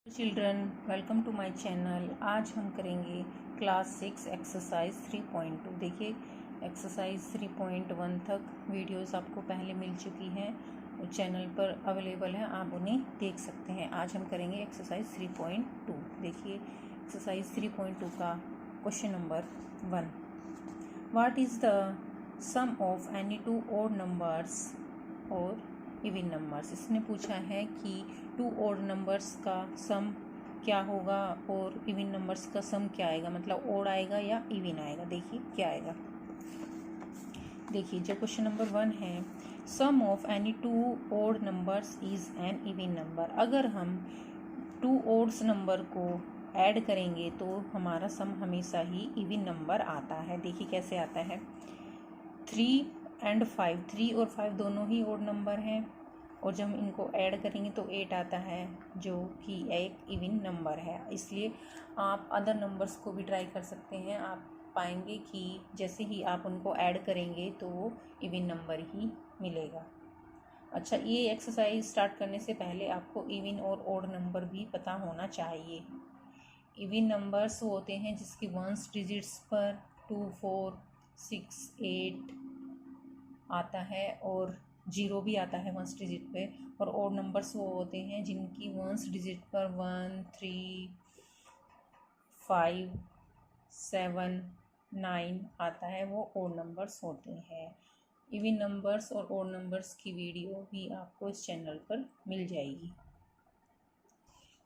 Children, welcome to my channel. आज हम करेंगे क्लास 6 एक्सरसाइज 3.2। देखिए, एक्सरसाइज 3.1 तक वीडियोस आपको पहले मिल चुकी हैं और चैनल पर अवेलेबल है, आप उन्हें देख सकते हैं। आज हम करेंगे एक्सरसाइज 3.2। देखिए, एक्सरसाइज 3.2 का question number 1, what is the sum of any two odd numbers और इवन नंबर्स। इसने पूछा है कि टू ऑड नंबर्स का सम क्या होगा और इवन नंबर्स का सम क्या आएगा, मतलब ऑड आएगा या इवन आएगा। देखिए क्या आएगा। देखिए, जो क्वेश्चन नंबर 1 है, sum of any two odd numbers is an even number. अगर हम टू ऑड्स नंबर को ऐड करेंगे तो हमारा सम हमेशा ही इवन नंबर आता है। देखिए कैसे आता है। 3 और 5, 3 और 5 दोनों ही ऑड नंबर हैं और जब हम इनको ऐड करेंगे तो 8 आता है, जो कि एक इवन नंबर है। इसलिए आप अदर नंबर्स को भी ट्राई कर सकते हैं। आप पाएंगे कि जैसे ही आप उनको ऐड करेंगे तो वो इवन नंबर ही मिलेगा। अच्छा, ये एक्सरसाइज स्टार्ट करने से पहले आपको इवन और ऑड नंबर भी पता होना चाहिए। इवन नंबर्स होते हैं जिसकी वंस डिजिट्स पर 2, 4, 6, 8 आता है और 0 भी आता है वंस डिजिट पे। और ऑड नंबर्स वो होते हैं जिनकी वंस डिजिट पर 1, 3, 5, 7, 9 आता है, वो ऑड नंबर्स होते हैं। इवन नंबर्स और ऑड नंबर्स की वीडियो भी आपको इस चैनल पर मिल जाएगी।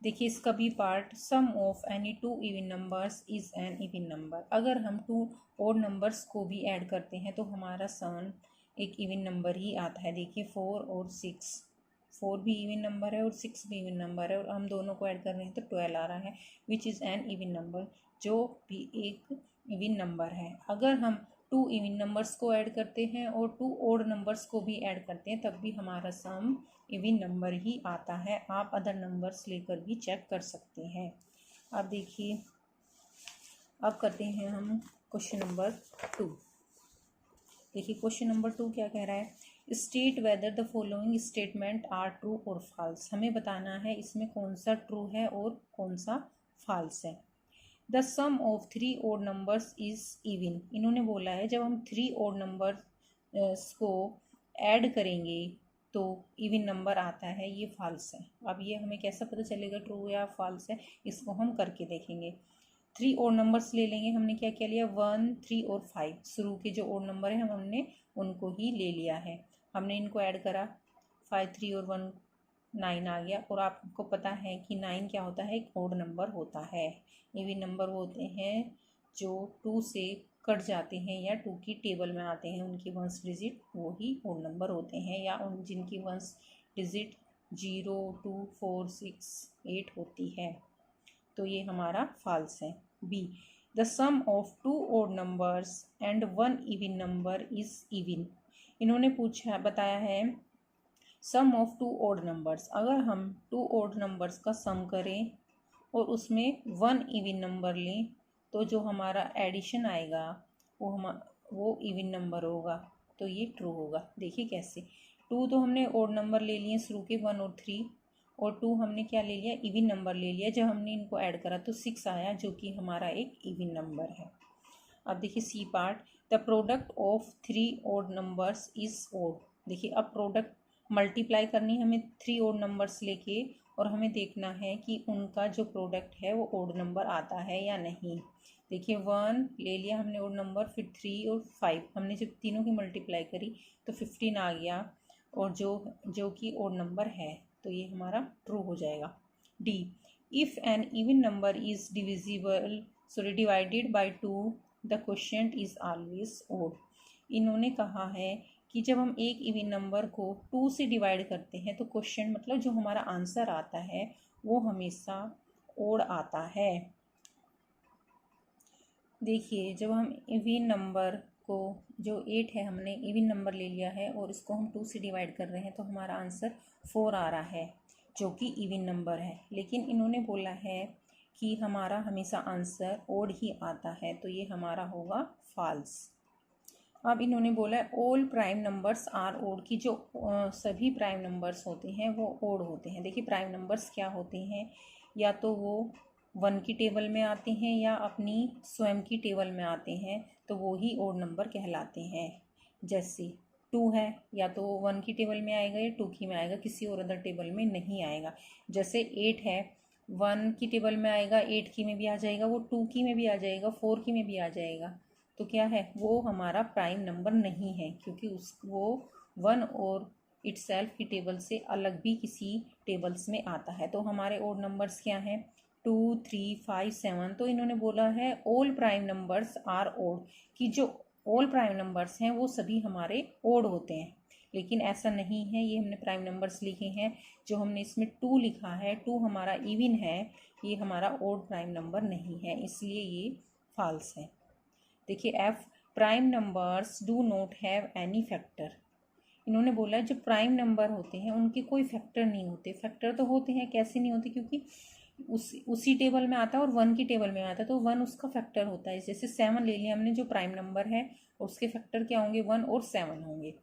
देखिए इसका भी part, sum of any two even numbers is an even number. अगर हम टू ऑड नंबर्स को भी ऐड करते हैं तो हमारा सम एक इवन नंबर ही आता है। देखिए 4 और 6, 4 भी इवन नंबर है और 6 भी इवन नंबर है और हम दोनों को ऐड कर रहे हैं तो 12 आ रहा है, which is an even number, जो भी एक इवन नंबर है। अगर हम टू इवन नंबर्स को ऐड करते हैं और टू ऑड नंबर्स को भी ऐड करते हैं तब भी हमारा सम इवन नंबर ही आता है। आप अदर नंबर्स लेकर भी चेक कर सकते हैं। अब देखिए, अब करते हैं हम क्वेश्चन नंबर 2। देखिए क्वेश्चन नंबर 2 क्या कह रहा है, state whether the following statements are true और फॉल्स। हमें बताना है इसमें कौन सा ट्रू है और कौन सा फॉल्स है। The sum of 3 odd numbers is even. इन्होंने बोला है जब हम 3 ऑड नंबर्स को ऐड करेंगे तो इवन नंबर आता है, ये फॉल्स है। अब ये हमें कैसा पता चलेगा ट्रू या फॉल्स है, इसको हम करके देखेंगे। 3 और नंबर्स ले लेंगे। हमने क्या क्या लिया, 1, 3 और 5 शुरू के जो और नंबर हैं हमने उनको ही ले लिया है। हमने इनको ऐड करा, 5, 3 और 1 9 आ गया। और आपको पता है कि 9 क्या होता है, एक ऑड नंबर होता है। इवन नंबर होते हैं जो 2 से कट जाते हैं या 2 की टेबल में आते हैं, उनकी वंस डिजिट वो ही ऑड नंबर होते हैं, या उन जिनकी वंस डिजिट 0, 2, 4, 6, 8 होती है। तो ये हमारा फॉल्स है। B, the sum of 2 odd numbers and 1 even number is even. इन्होंने बताया है सम ऑफ 2 ऑड नंबर्स। अगर हम 2 ऑड नंबर्स का सम करें और उसमें 1 इवन नंबर लें तो जो हमारा एडिशन आएगा वो इवन नंबर होगा, तो ये ट्रू होगा। देखिए कैसे, 2 तो हमने ऑड नंबर ले लिए शुरू के 1 और 3, और 2 हमने क्या ले लिया, इवन नंबर ले लिया। जब हमने इनको ऐड करा तो 6 आया, जो कि हमारा एक इवन नंबर है। अब देखिए C part, the product of 3 odd numbers is odd. देखिए अब प्रोडक्ट मल्टीप्लाई करनी हमें 3 ऑड नंबर्स लेके, और हमें देखना है कि उनका जो प्रोडक्ट है वो ऑड नंबर आता है या नहीं। देखिए 1 ले लिया हमने ऑड नंबर, फिर 3 और 5 हमने जब तीनों की मल्टीप्लाई करी तो 15 आ गया, और जो कि ऑड नंबर है, तो ये हमारा ट्रू हो जाएगा। D, if an even number is divided by 2 the quotient is always odd. इन्होंने कहा है कि जब हम एक इवन नंबर को 2 से डिवाइड करते हैं तो क्वोशिएंट मतलब जो हमारा आंसर आता है वो हमेशा ऑड आता है। देखिए जब हम इवन नंबर को, जो 8 है, हमने इवन नंबर ले लिया है और इसको हम 2 से डिवाइड कर रहे हैं तो हमारा आंसर 4 आ रहा है, जो कि इवन नंबर है। लेकिन इन्होंने बोला है कि हमारा हमेशा आंसर ऑड ही आता है, तो ये हमारा होगा फॉल्स। अब इन्होंने बोला है all prime numbers are odd, की जो सभी प्राइम नंबर्स होते हैं वो ऑड होते हैं। देखिए प्राइम नंबर्स क्या होते हैं, या तो वो 1 की टेबल में आते हैं या अपनी स्वयं की टेबल में आते हैं, तो वो ही ओड नंबर कहलाते हैं। जैसे 2 है, या तो 1 की टेबल में आएगा या 2 की में आएगा, किसी और अदर टेबल में नहीं आएगा। जैसे 8 है, 1 की टेबल में आएगा, 8 की में भी आ जाएगा, वो 2 की में भी आ जाएगा, 4 की में भी आ जाएगा। तो क्या है, वो हमारा प्राइम नंबर नहीं है, क्योंकि वो 1 और इटसेल्फ की टेबल से अलग भी किसी टेबल्स में आता है। तो हमारे ओड नंबर्स क्या हैं, 2, 3, 5, 7। तो इन्होंने बोला है all prime numbers are odd, कि जो ऑल प्राइम नंबर्स हैं वो सभी हमारे ओड होते हैं। लेकिन ऐसा नहीं है, ये हमने प्राइम नंबर्स लिखे हैं। जो हमने इसमें 2 लिखा है, 2 हमारा इवन है, ये हमारा ओड प्राइम नंबर नहीं है, इसलिए ये फॉल्स है। देखिए F, prime numbers do not have any factor. इन्होंने बोला है जो प्राइम नंबर होते हैं उनके कोई फैक्टर नहीं होते। फैक्टर तो होते हैं, कैसे नहीं होते, क्योंकि उसी टेबल में आता है और 1 की टेबल में आता है, तो 1 उसका फैक्टर होता है। जैसे 7 ले लिया हमने, जो प्राइम नंबर है, उसके फैक्टर क्या होंगे, 1 और 7 होंगे।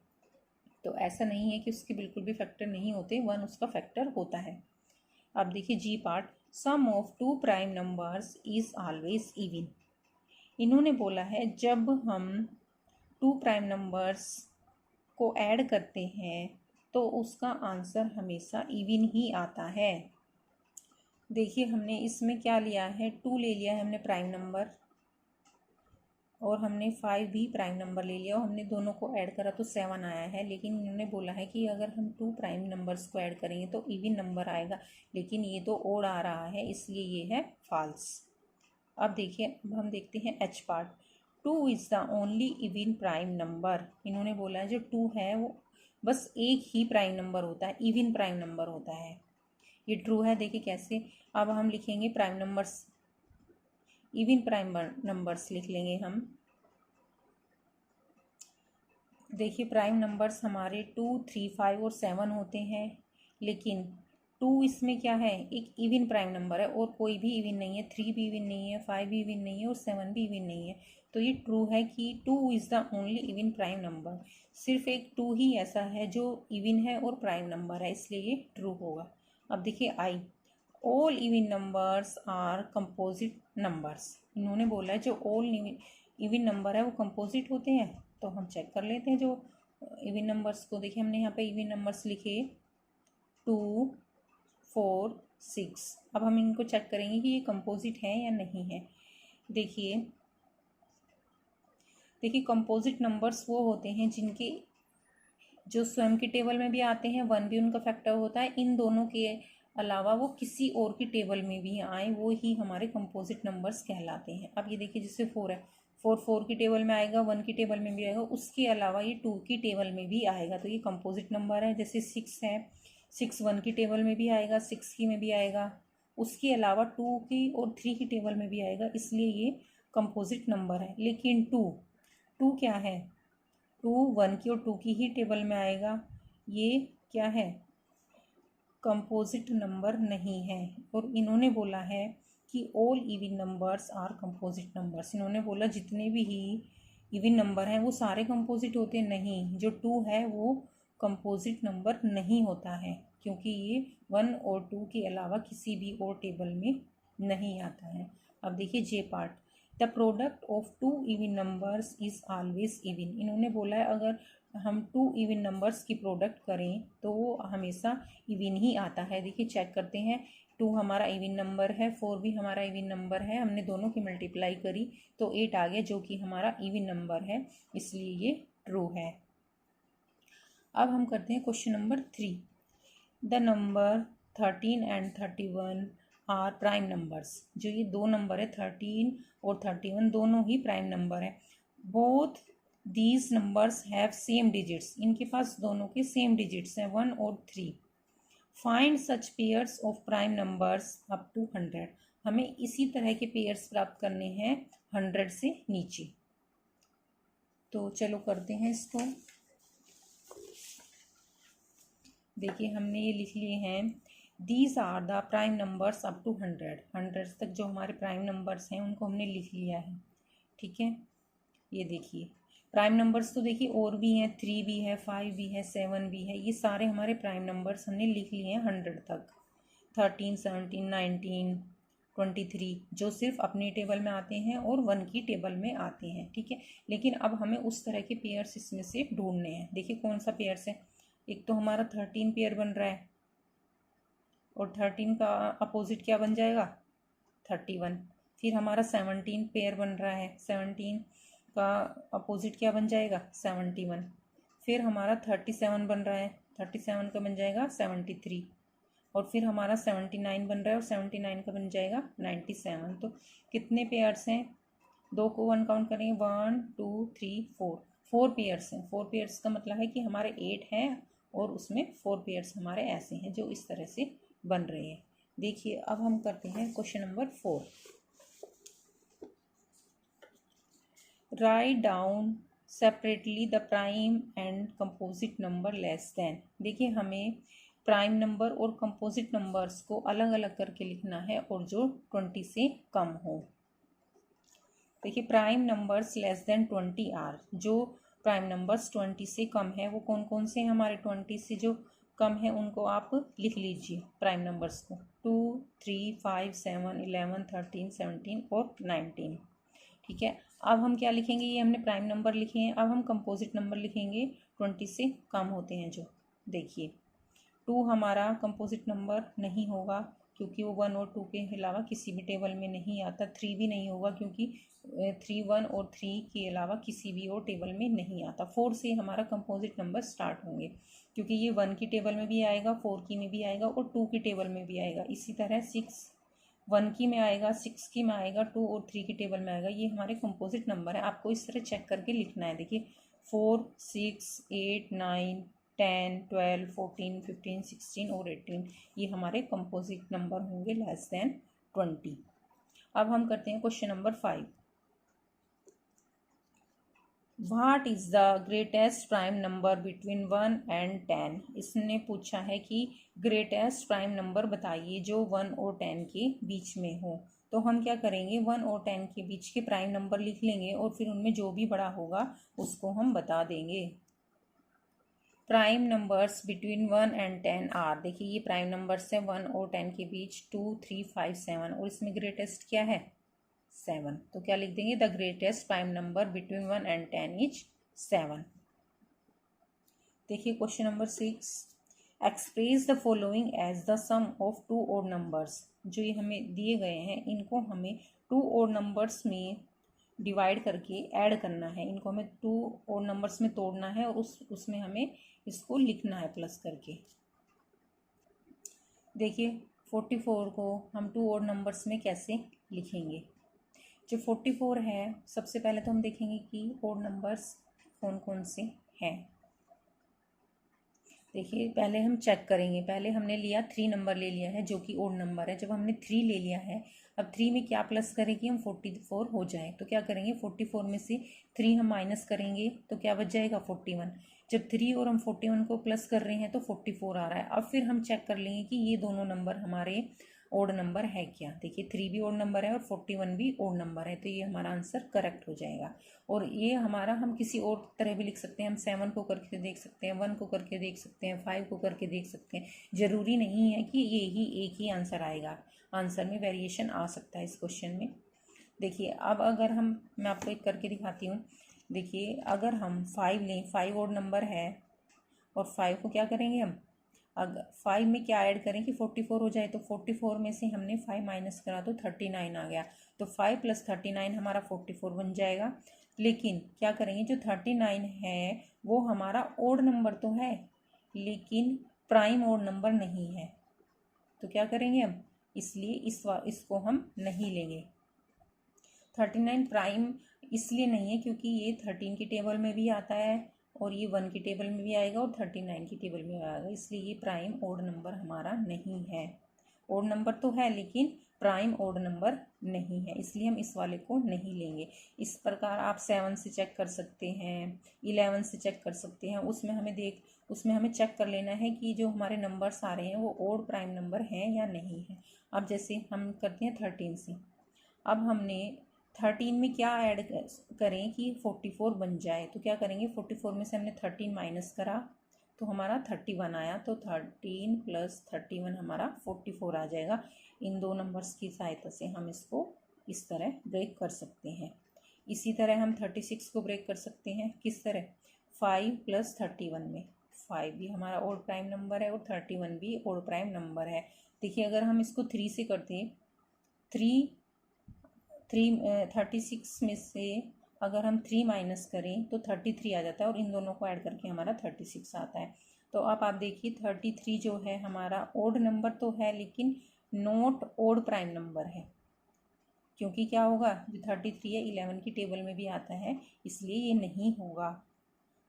तो ऐसा नहीं है कि उसके बिल्कुल भी फैक्टर नहीं होते, 1 उसका फैक्टर होता है। अब देखिए G part, sum of 2 prime numbers is always even. इन्होंने बोला है जब हम 2 प्राइम नंबर्स को ऐड करते हैं तो उसका आंसर हमेशा इवन ही आता है। देखिए हमने इसमें क्या लिया है, 2 ले लिया है हमने प्राइम नंबर, और हमने 5 भी प्राइम नंबर ले लिया, और हमने दोनों को ऐड करा तो 7 आया है। लेकिन इन्होंने बोला है कि अगर हम 2 प्राइम नंबर्स को ऐड करेंगे तो इवन नंबर आएगा, लेकिन ये तो ओड आ रहा है, इसलिए ये है फॉल्स। अब देखिए, अब हम देखते हैं H part, 2 is the only even prime number. इन्होंने बोला है जो 2 है वो बस एक ही प्राइम नंबर होता है, इवन प्राइम नंबर होता है। ये ट्रू है। देखिए कैसे, अब हम लिखेंगे prime numbers, even prime numbers लिख लेंगे हम। देखिए प्राइम नंबर्स हमारे 2, 3, 5 और 7 होते हैं, लेकिन 2 इसमें क्या है, एक इवन प्राइम नंबर है, और कोई भी इवन नहीं है, 3 भी इवन नहीं है, 5 भी इवन नहीं है, और 7 भी इवन नहीं है। तो ये ट्रू है कि 2 is the only even prime number. सिर्फ एक 2 ही ऐसा है जो इवन है और प्राइम नंबर है, इसलिए ये ट्रू होगा। अब देखिए I, all even numbers are composite numbers. इन्होंने बोला है जो ऑल इवन नंबर है वो कंपोजिट होते हैं। तो हम चेक कर लेते हैं जो इवन नंबर्स को। देखिए हमने यहाँ पे इवन नंबर्स लिखे 2, 4, 6। अब हम इनको चेक करेंगे कि ये कंपोजिट है या नहीं है। देखिए कंपोजिट नंबर्स वो होते हैं जिनके जो स्वयं की टेबल में भी आते हैं, 1 भी उनका फैक्टर होता है, इन दोनों के अलावा वो किसी और की टेबल में भी आए, वो ही हमारे कंपोजिट नंबर्स कहलाते हैं। अब ये देखिए जैसे 4 है, 4 की टेबल में आएगा, 1 की टेबल में भी आएगा, उसके अलावा ये 2 की टेबल में भी आएगा, तो ये कंपोजिट नंबर है। जैसे 6 है, 6 1 की टेबल में भी आएगा, 6 की में भी आएगा, उसके अलावा 2 की और 3 की टेबल में भी आएगा, इसलिए ये कंपोजिट नंबर है। लेकिन 2 क्या है, 2 1 की और 2 की ही टेबल में आएगा, ये क्या है, कंपोजिट नंबर नहीं है। और इन्होंने बोला है कि all even numbers are composite numbers. इन्होंने बोला जितने भी ही इवन नंबर हैं वो सारे कंपोजिट होते हैं, नहीं, जो 2 है वो कंपोजिट नंबर नहीं होता है, क्योंकि ये 1 और 2 के अलावा किसी भी और टेबल में नहीं आता है। अब देखिए J part, the product of 2 even numbers is always even. इन्होंने बोला है अगर हम 2 इवन नंबर्स की प्रोडक्ट करें तो वो हमेशा इवन ही आता है। देखिए चेक करते हैं, 2 हमारा इवन नंबर है, 4 भी हमारा इवन नंबर है, हमने दोनों की मल्टीप्लाई करी तो 8 आ गया, जो कि हमारा इवन नंबर है, इसलिए ये ट्रू है। अब हम करते हैं question number 3, the number 13 and 31 are prime numbers. जो ये 2 नंबर है 13 और 31 दोनों ही प्राइम नंबर है। Both these numbers have same digits, इनके पास दोनों के सेम डिजिट्स हैं 1 और 3। Find such pairs of prime numbers up to 100। हमें इसी तरह के पेयर्स प्राप्त करने हैं 100 से नीचे। तो चलो करते हैं इसको। देखिए हमने ये लिख लिए हैं, these are the prime numbers up to 100 तक जो हमारे प्राइम नंबर्स हैं उनको हमने लिख लिया है, ठीक है। ये देखिए प्राइम नंबर्स तो देखिए और भी हैं, 3 भी है, 5 भी है, 7 भी है, ये सारे हमारे प्राइम नंबर्स हमने लिख लिए हैं 100 तक। 13, 17, 19, 23 जो सिर्फ अपनी टेबल में आते हैं और 1 की टेबल में आते हैं, ठीक है। लेकिन अब हमें उस तरह के पेयर्स इसमें से ढूंढने हैं। देखिए कौन सा पेयर्स है। एक तो हमारा 13 पेयर बन रहा है और 13 का अपोजिट क्या बन जाएगा, 31। फिर हमारा 17 पेयर बन रहा है, 17 का अपोजिट क्या बन जाएगा, 71। फिर हमारा 37 बन रहा है, 37 का बन जाएगा 73। और फिर हमारा 79 बन रहा है और 79 का बन जाएगा 97। तो कितने पेयर्स हैं, दो को 1 काउंट करेंगे, 1 2 3 4, 4 पेयर्स हैं। 4 पेयर्स का मतलब है कि हमारे 8 हैं और उसमें 4 पेयर्स हमारे ऐसे हैं जो इस तरह से बन रहे हैं। देखिए अब हम करते हैं question number 4। Write down separately the prime and composite number less than. देखिए हमें प्राइम नंबर और कंपोजिट नंबर्स को अलग अलग करके लिखना है और जो 20 से कम हो। देखिए prime numbers less than 20 are, जो प्राइम नंबर्स 20 से कम है वो कौन कौन से हैं हमारे, 20 से जो कम है उनको आप लिख लीजिए प्राइम नंबर्स को, 2 3 5 7 11 13 17 और 19, ठीक है। अब हम क्या लिखेंगे, ये हमने प्राइम नंबर लिखे हैं, अब हम कंपोजिट नंबर लिखेंगे 20 से कम होते हैं जो। देखिए 2 हमारा कंपोजिट नंबर नहीं होगा क्योंकि वो 1 और 2 के अलावा किसी भी टेबल में नहीं आता। 3 भी नहीं होगा क्योंकि 3 1 और 3 के अलावा किसी भी और टेबल में नहीं आता। 4 से हमारा कंपोजिट नंबर स्टार्ट होंगे क्योंकि ये 1 की टेबल में भी आएगा, 4 की में भी आएगा और 2 की टेबल में भी आएगा। इसी तरह 6 1 की में आएगा, 6 की में आएगा, 2 और 3 की टेबल में आएगा। ये हमारे कंपोजिट नंबर है, आपको इस तरह चेक करके लिखना है। देखिए 4 6 8 9 10 12 14 15 16 और 18 ये हमारे कंपोजिट नंबर होंगे लेस देन 20। अब हम करते हैं question number 5। What is the greatest prime number between 1 and 10। इसने पूछा है कि ग्रेटेस्ट प्राइम नंबर बताइए जो 1 और 10 के बीच में हो। तो हम क्या करेंगे, 1 और 10 के बीच के प्राइम नंबर लिख लेंगे और फिर उनमें जो भी बड़ा होगा उसको हम बता देंगे। Prime numbers between 1 and 10 are, देखिए ये प्राइम नंबर्स है 1 और 10 के बीच, 2 3 5 7 और इसमें ग्रेटेस्ट क्या है, 7। तो क्या लिख देंगे, the greatest prime number between 1 and 10 is 7। देखिए question number 6, express the following as the sum of 2 odd numbers. जो ये हमें दिए गए हैं इनको हमें 2 ओड नंबर्स में डिवाइड करके ऐड करना है। इनको हमें 2 ओड नंबर्स में तोड़ना है और उसमें हमें इसको लिखना है प्लस करके। देखिए 44 को हम 2 ओड नंबर्स में कैसे लिखेंगे। जो 44 है सबसे पहले तो हम देखेंगे कि ओड नंबर्स कौन कौन से हैं। देखिए पहले हम चेक करेंगे, पहले हमने लिया 3 नंबर ले लिया है जो कि ओड नंबर है। जब हमने 3 ले लिया है, अब 3 में क्या प्लस करें कि हम 44 हो जाए। तो क्या करेंगे, 44 में से 3 हम माइनस करेंगे तो क्या बच जाएगा, 41। जब 3 और हम 41 को प्लस कर रहे हैं तो 44 आ रहा है। अब फिर हम चेक कर लेंगे कि ये दोनों नंबर हमारे ओड नंबर है क्या। देखिए 3 भी ओड नंबर है और 41 भी ओड नंबर है, तो ये हमारा आंसर करेक्ट हो जाएगा। और ये हमारा हम किसी और तरह भी लिख सकते हैं, हम 7 को करके देख सकते हैं, 1 को करके देख सकते हैं, 5 को करके देख सकते हैं। ज़रूरी नहीं है कि ये ही एक ही आंसर आएगा, आंसर में वेरिएशन आ सकता है इस क्वेश्चन में। देखिए अब अगर मैं आपको एक करके दिखाती हूँ। देखिए अगर हम 5 लें, 5 ओड नंबर है और 5 को क्या करेंगे हम, अगर 5 में क्या ऐड करें कि 44 हो जाए, तो 44 में से हमने 5 माइनस करा तो 39 आ गया। तो 5 + 39 हमारा 44 बन जाएगा। लेकिन क्या करेंगे, जो 39 है वो हमारा ओड नंबर तो है लेकिन प्राइम ओड नंबर नहीं है। तो क्या करेंगे हम, इसलिए इसको हम नहीं लेंगे। 39 प्राइम इसलिए नहीं है क्योंकि ये 13 की टेबल में भी आता है और ये 1 की टेबल में भी आएगा और 39 की टेबल में आएगा, इसलिए ये प्राइम ओड नंबर हमारा नहीं है। ओड नंबर तो है लेकिन प्राइम ओड नंबर नहीं है, इसलिए हम इस वाले को नहीं लेंगे। इस प्रकार आप 7 से चेक कर सकते हैं, 11 से चेक कर सकते हैं। उसमें हमें चेक कर लेना है कि जो हमारे नंबर्स आ रहे हैं वो ओड प्राइम नंबर हैं या नहीं है। अब जैसे हम करते हैं 13 से, अब हमने 13 में क्या ऐड करें कि 44 बन जाए। तो क्या करेंगे, 44 में से हमने 13 माइनस करा तो हमारा 31 आया, तो 13 + 31 हमारा 44 आ जाएगा। इन दो नंबर्स की सहायता से हम इसको इस तरह ब्रेक कर सकते हैं। इसी तरह हम 36 को ब्रेक कर सकते हैं। किस तरह? 5 + 31 में। 5 भी हमारा ओड प्राइम नंबर है और 31 भी ओड प्राइम नंबर है। देखिए अगर हम इसको 3 से करते, 36 में से अगर हम 3 माइनस करें तो 33 आ जाता है और इन दोनों को ऐड करके हमारा 36 आता है। तो अब आप देखिए 33 जो है हमारा ओड नंबर तो है लेकिन नॉट ओड प्राइम नंबर है, क्योंकि क्या होगा, जो 33 है 11 की टेबल में भी आता है, इसलिए ये नहीं होगा।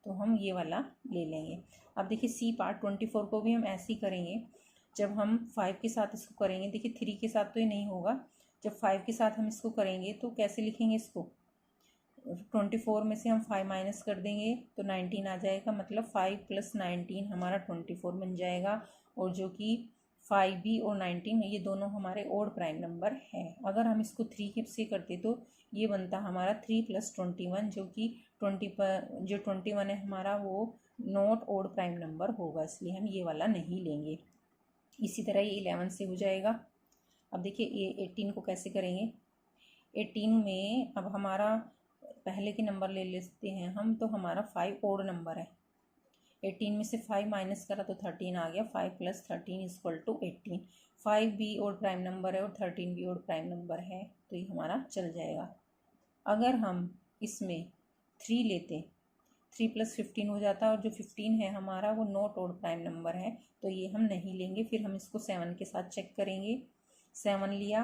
तो हम ये वाला ले लेंगे। अब देखिए सी पार्ट 24 को भी हम ऐसे ही करेंगे। जब हम 5 के साथ इसको करेंगे, देखिए 3 के साथ तो ये नहीं होगा, जब 5 के साथ हम इसको करेंगे तो कैसे लिखेंगे इसको? 24 में से हम 5 माइनस कर देंगे तो 19 आ जाएगा, मतलब 5 + 19 हमारा 24 बन जाएगा। और जो कि 5 भी और 19 ये दोनों हमारे ओड प्राइम नंबर हैं। अगर हम इसको 3 से करते तो ये बनता हमारा 3 + 21, जो कि 21 है हमारा वो नॉट ओड प्राइम नंबर होगा, इसलिए हम ये वाला नहीं लेंगे। इसी तरह ये 11 से हो जाएगा। अब देखिए ये 18 को कैसे करेंगे? 18 में अब हमारा पहले के नंबर ले लेते हैं हम, तो हमारा 5 ओड नंबर है। 18 में से 5 माइनस करा तो 13 आ गया। 5 + 13 = 18। 5 भी ओड प्राइम नंबर है और 13 भी ओड प्राइम नंबर है, तो ये हमारा चल जाएगा। अगर हम इसमें 3 लेते, 3 + 15 हो जाता है और जो 15 है हमारा वो नॉट ओड प्राइम नंबर है, तो ये हम नहीं लेंगे। फिर हम इसको 7 के साथ चेक करेंगे। 7 लिया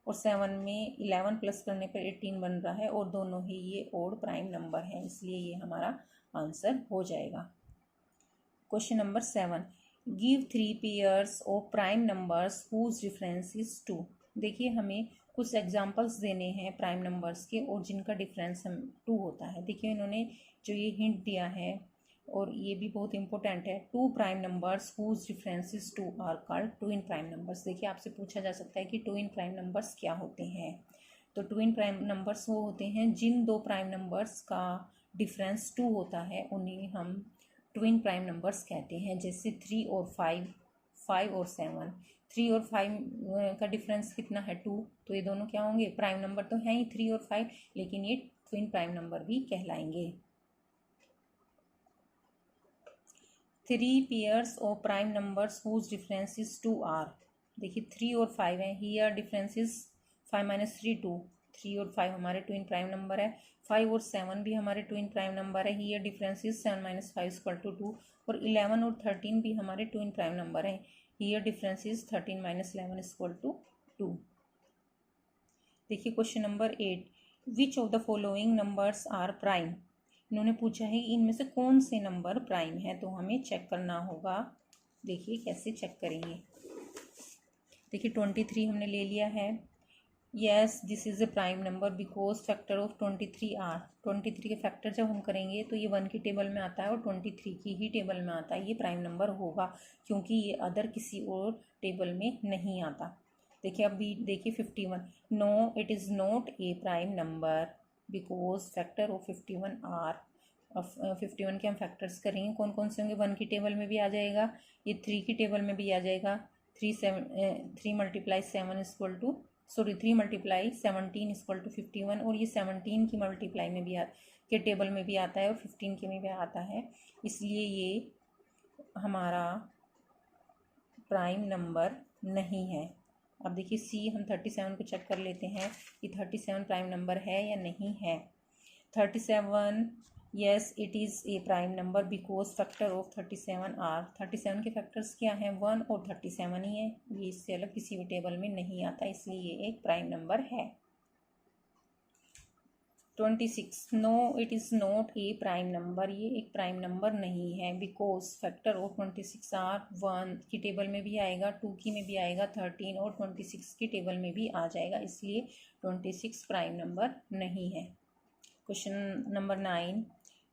और 7 में 11 प्लस करने पर 18 बन रहा है और दोनों ही ये ओड प्राइम नंबर है, इसलिए ये हमारा आंसर हो जाएगा। Question number 7, give 3 pairs of prime numbers whose difference is 2। देखिए हमें कुछ एग्जांपल्स देने हैं प्राइम नंबर्स के और जिनका डिफरेंस 2 होता है। देखिए इन्होंने जो ये हिंट दिया है और ये भी बहुत इंपॉर्टेंट है, 2 prime numbers whose difference is 2 are called twin prime numbers. देखिए आपसे पूछा जा सकता है कि ट्विन प्राइम नंबर्स क्या होते हैं। तो ट्विन प्राइम नंबर्स वो होते हैं जिन दो प्राइम नंबर्स का डिफरेंस 2 होता है, उन्हें हम ट्विन प्राइम नंबर्स कहते हैं। जैसे 3 और 5, 5 और 7। 3 और 5 का डिफरेंस कितना है? 2। तो ये दोनों क्या होंगे? प्राइम नंबर तो हैं ही 3 और 5, लेकिन ये ट्विन प्राइम नंबर भी कहलाएंगे। 3 pairs of prime numbers whose difference is 2 are. देखिए 3 और 5 है, हियर डिफरेंस इज 5 - 3 2। 3 और 5 हमारे ट्विन प्राइम नंबर है। 5 और 7 भी हमारे ट्विन प्राइम नंबर है, हियर डिफरेंस इज 7 - 5 = 2। और 11 और 13 भी हमारे ट्विन प्राइम नंबर है, हियर डिफरेंस इज 13 - 11 = 2। देखिए question number 8, which of the following numbers are prime. इन्होंने पूछा है इनमें से कौन से नंबर प्राइम है, तो हमें चेक करना होगा। देखिए कैसे चेक करेंगे। देखिए 23 हमने ले लिया है। Yes this is a prime number because factor of 23 are. 23 के फैक्टर जब हम करेंगे तो ये 1 की टेबल में आता है और 23 की ही टेबल में आता है, ये प्राइम नंबर होगा क्योंकि ये अदर किसी और टेबल में नहीं आता। देखिए अभी देखिए 51, no it is not a prime number because factor of 51 are. 51 के हम फैक्टर्स करेंगे, कौन कौन से होंगे? 1 की टेबल में भी आ जाएगा, ये 3 की टेबल में भी आ जाएगा। 3 × 7 = 51 और ये 17 की मल्टीप्लाई में भी के टेबल में भी आता है और 15 के में भी आता है, इसलिए ये हमारा प्राइम नंबर नहीं है। अब देखिए सी, हम 37 को चेक कर लेते हैं कि 37 प्राइम नंबर है या नहीं है। 37 yes it is a prime number because factor of 37 are. 37 के फैक्टर्स क्या हैं? 1 और 37 ही है, ये इससे अलग किसी भी टेबल में नहीं आता, इसलिए ये एक प्राइम नंबर है। 26 no it is not a prime number, ये एक प्राइम नंबर नहीं है बिकॉज फैक्टर ऑफ 26 आर 1 की टेबल में भी आएगा, 2 की में भी आएगा, 13 और 26 की टेबल में भी आ जाएगा, इसलिए 26 प्राइम नंबर नहीं है। Question number 9,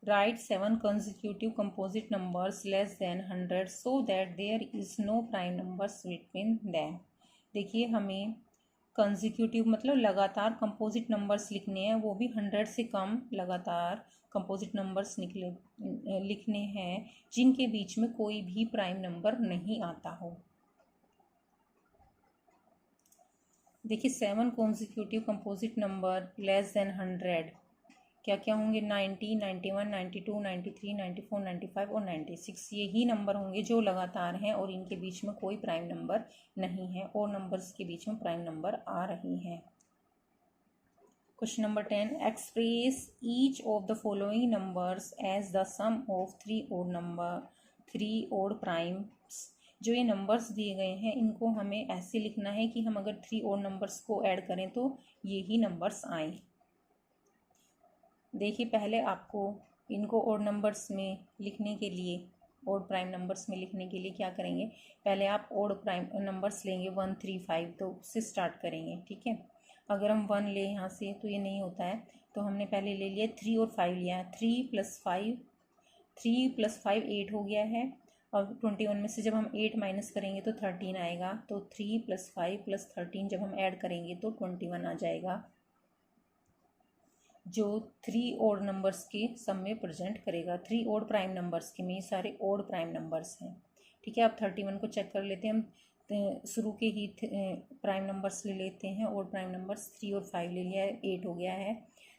right 7 consecutive composite numbers less than 100 so that there is no prime numbers between them। देखिए हमें कंजिक्यूटिव मतलब लगातार कंपोजिट नंबर्स लिखने हैं, वो भी 100 से कम लगातार कंपोजिट नंबर्स लिखने हैं जिनके बीच में कोई भी प्राइम नंबर नहीं आता हो। देखिए 7 consecutive composite number less than 100 क्या क्या होंगे? 90, 91, 92, 93, 94, 95 और 96। यही नंबर होंगे जो लगातार हैं और इनके बीच में कोई प्राइम नंबर नहीं है और नंबर्स के बीच में प्राइम नंबर आ रही हैं। Question number 10, express each of the following numbers as the sum of 3 odd primes. जो ये नंबर्स दिए गए हैं इनको हमें ऐसे लिखना है कि हम अगर 3 ओड नंबर्स को ऐड करें तो यही नंबर्स आए। देखिए पहले आपको इनको ओड नंबर्स में लिखने के लिए, ओड प्राइम नंबर्स में लिखने के लिए क्या करेंगे, पहले आप ओड प्राइम नंबर्स लेंगे 1, 3, 5, तो उससे स्टार्ट करेंगे। ठीक है, अगर हम 1 ले यहाँ से तो ये नहीं होता है, तो हमने पहले ले लिया 3 और 5 लिया है। 3 + 5 8 हो गया है। और 21 में से जब हम 8 माइनस करेंगे तो 13 आएगा। तो 3 + 5 + 13 जब हम ऐड करेंगे तो 21 आ जाएगा, जो 3 ओड नंबर्स के सम में प्रेजेंट करेगा। 3 ओड प्राइम नंबर्स के में ये सारे ओड प्राइम नंबर्स हैं। ठीक है, अब 31 को चेक कर लेते हैं हम। शुरू के ही प्राइम नंबर्स ले लेते हैं। ओड प्राइम नंबर्स 3 और 5 ले लिया है, 8 हो गया है।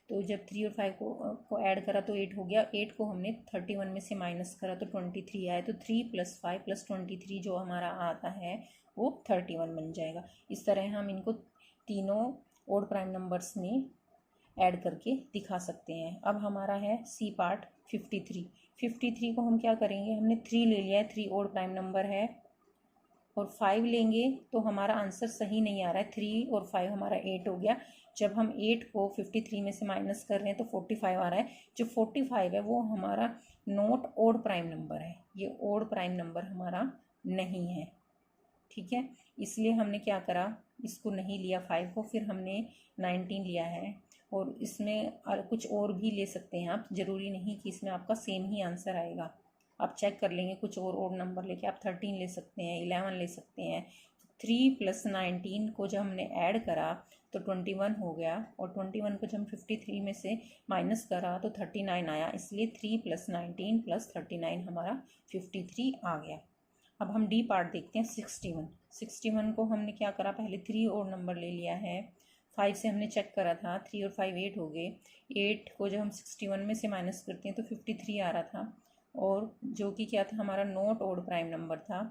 तो जब 3 और 5 को ऐड करा तो 8 हो गया। 8 को हमने 31 में से माइनस करा तो 23 आया। तो 3 + 5 + 23 जो हमारा आता है वो 31 बन जाएगा। इस तरह हम इनको तीनों ओड प्राइम नंबर्स में ऐड करके दिखा सकते हैं। अब हमारा है सी पार्ट 53। 53 को हम क्या करेंगे, हमने 3 ले लिया है, 3 ओड प्राइम नंबर है, और 5 लेंगे तो हमारा आंसर सही नहीं आ रहा है। 3 और 5 हमारा 8 हो गया। जब हम 8 को 53 में से माइनस कर रहे हैं तो 45 आ रहा है। जो 45 है वो हमारा नॉट ओड प्राइम नंबर है, ये ओड प्राइम नंबर हमारा नहीं है। ठीक है, इसलिए हमने क्या करा, इसको नहीं लिया 5 को, फिर हमने 19 लिया है। और इसमें कुछ और भी ले सकते हैं आप, ज़रूरी नहीं कि इसमें आपका सेम ही आंसर आएगा। आप चेक कर लेंगे, कुछ और नंबर लेके आप 13 ले सकते हैं, 11 ले सकते हैं। 3 + 19 को जब हमने ऐड करा तो 21 हो गया, और 21 को जब हम 53 में से माइनस करा तो 39 आया। इसलिए 3 + 19 + 39 हमारा 53 आ गया। अब हम डी पार्ट देखते हैं 61। 61 को हमने क्या करा, पहले 3 और नंबर ले लिया है। 5 से हमने चेक करा था, 3 और 5 8 हो गए। 8 को जब हम 61 में से माइनस करते हैं तो 53 आ रहा था, और जो कि क्या था, हमारा नॉट ओड प्राइम नंबर था।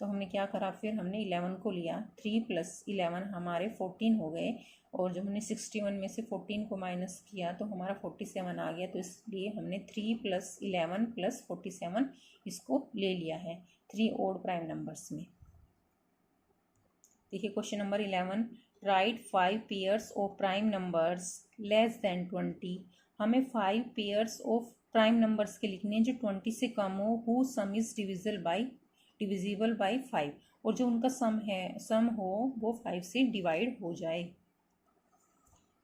तो हमने क्या करा, फिर हमने 11 को लिया। 3 + 11 हमारे 14 हो गए, और जब हमने 61 में से 14 को माइनस किया तो हमारा 47 आ गया। तो इसलिए हमने 3 + 11 + 47 इसको ले लिया है 3 ओड प्राइम नंबर्स में। देखिए question number 11, right 5 pairs of prime numbers less than 20। हमें 5 पेयर्स ऑफ प्राइम नंबर्स के लिखने हैं जो 20 से कम हो, who some is divisible by 5, और जो उनका सम हो वो 5 से डिवाइड हो जाए।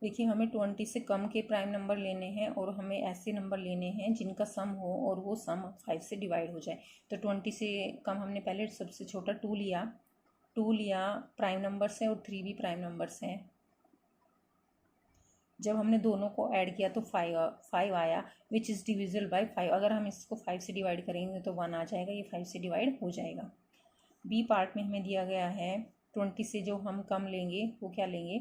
देखिए हमें 20 से कम के प्राइम नंबर लेने हैं, और हमें ऐसे नंबर लेने हैं जिनका सम हो और वो सम 5 से डिवाइड हो जाए। तो 20 से कम हमने पहले सबसे छोटा 2 लिया, प्राइम नंबर्स हैं और 3 भी प्राइम नंबर्स हैं। जब हमने दोनों को ऐड किया तो 5 आया, विच इज़ डिविजिबल बाय 5। अगर हम इसको 5 से डिवाइड करेंगे तो 1 आ जाएगा, ये 5 से डिवाइड हो जाएगा। बी पार्ट में हमें दिया गया है 20 से जो हम कम लेंगे वो क्या लेंगे,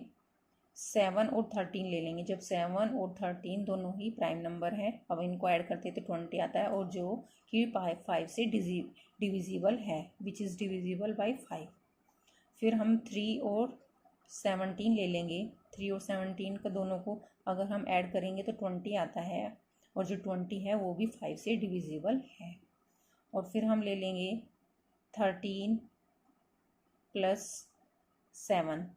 7 और 13 ले लेंगे। जब 7 और 13 दोनों ही प्राइम नंबर है, अब इनको ऐड करते हैं तो 20 आता है, और जो कि 5 से डिविजिबल है, विच इज़ डिविजिबल बाय 5। फिर हम 3 और 17 ले लेंगे। 3 और 17 का दोनों को अगर हम ऐड करेंगे तो 20 आता है, और जो 20 है वो भी 5 से डिविजिबल है। और फिर हम ले लेंगे 13 + 7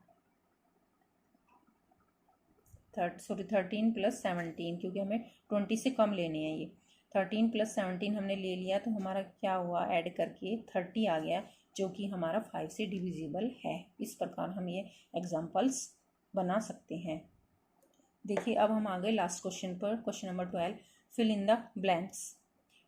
13 + 17, क्योंकि हमें 20 से कम लेने हैं। ये 13 + 17 हमने ले लिया, तो हमारा क्या हुआ, ऐड करके 30 आ गया, जो कि हमारा 5 से डिविजिबल है। इस प्रकार हम ये एग्जाम्पल्स बना सकते हैं। देखिए अब हम आ गए लास्ट क्वेश्चन पर, question number 12, fill in the blanks.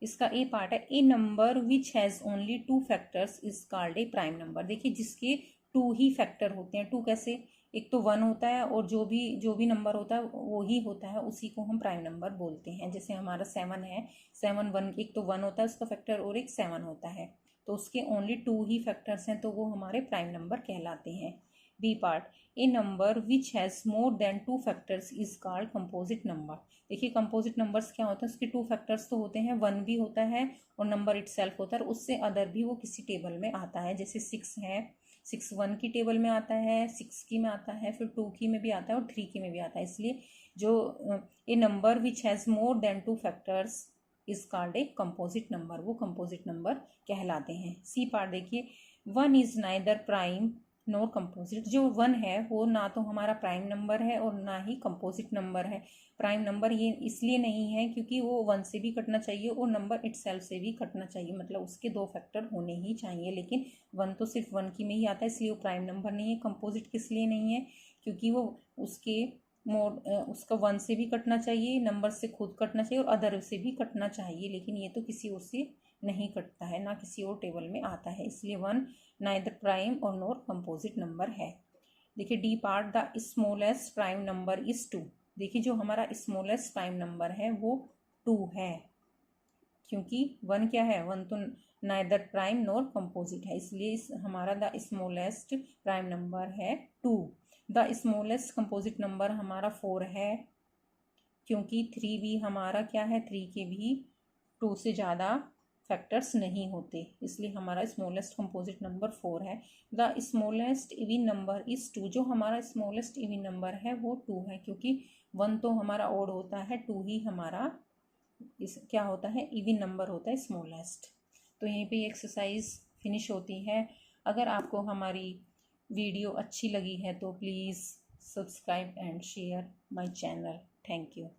इसका ए पार्ट है, a number which has only 2 factors is called a prime number. देखिए जिसके 2 ही फैक्टर होते हैं, 2 कैसे, एक तो 1 होता है और जो भी नंबर होता है वो ही होता है, उसी को हम प्राइम नंबर बोलते हैं। जैसे हमारा 7 है, 7 1, एक तो 1 होता है उसका फैक्टर और एक 7 होता है, तो उसके ओनली 2 ही फैक्टर्स हैं, तो वो हमारे प्राइम नंबर कहलाते हैं। B part, a number which has more than 2 factors is called composite number. देखिए कंपोजिट नंबर्स क्या होता है, उसके 2 फैक्टर्स तो होते हैं, 1 भी होता है और नंबर इटसेल्फ होता है, उससे अदर भी वो किसी टेबल में आता है। जैसे 6 है, 6 1 की टेबल में आता है, 6 की में आता है, फिर 2 की में भी आता है और 3 की में भी आता है। इसलिए जो a number which has more than 2 factors is called a composite number, वो कंपोजिट नंबर कहलाते हैं। सी पार्ट देखिए, 1 is neither prime nor composite. जो 1 है वो ना तो हमारा प्राइम नंबर है और ना ही कंपोजिट नंबर है। प्राइम नंबर ये इसलिए नहीं है क्योंकि वो 1 से भी कटना चाहिए और नंबर इटसेल्फ से भी कटना चाहिए, मतलब उसके 2 फैक्टर होने ही चाहिए, लेकिन 1 तो सिर्फ 1 की में ही आता है, इसलिए वो प्राइम नंबर नहीं है। कंपोजिट किस लिए नहीं है, क्योंकि वो उसका 1 से भी कटना चाहिए, नंबर से खुद कटना चाहिए और अदर से भी कटना चाहिए, लेकिन ये तो किसी और से नहीं कटता है, ना किसी और टेबल में आता है, इसलिए 1 नाइदर प्राइम और नॉर कंपोजिट नंबर है। देखिए D part, the smallest prime number is 2। देखिए जो हमारा स्मॉलेस्ट प्राइम नंबर है वो 2 है, क्योंकि 1 क्या है, 1 तो नाइदर प्राइम नॉर कंपोजिट है, इसलिए हमारा द स्मॉलेस्ट प्राइम नंबर है 2। द स्मॉलेस्ट कंपोजिट नंबर हमारा 4 है, क्योंकि 3 भी हमारा क्या है, 3 के भी 2 से ज़्यादा फैक्टर्स नहीं होते, इसलिए हमारा स्मॉलेस्ट कंपोजिट नंबर 4 है। The smallest even number is 2। जो हमारा स्मॉलेस्ट इवन नंबर है वो 2 है, क्योंकि 1 तो हमारा ऑड होता है, 2 ही हमारा क्या होता है, इवन नंबर होता है स्मॉलेस्ट। तो यहीं पे एक्सरसाइज फिनिश होती है। अगर आपको हमारी वीडियो अच्छी लगी है तो please subscribe and share my channel. Thank you.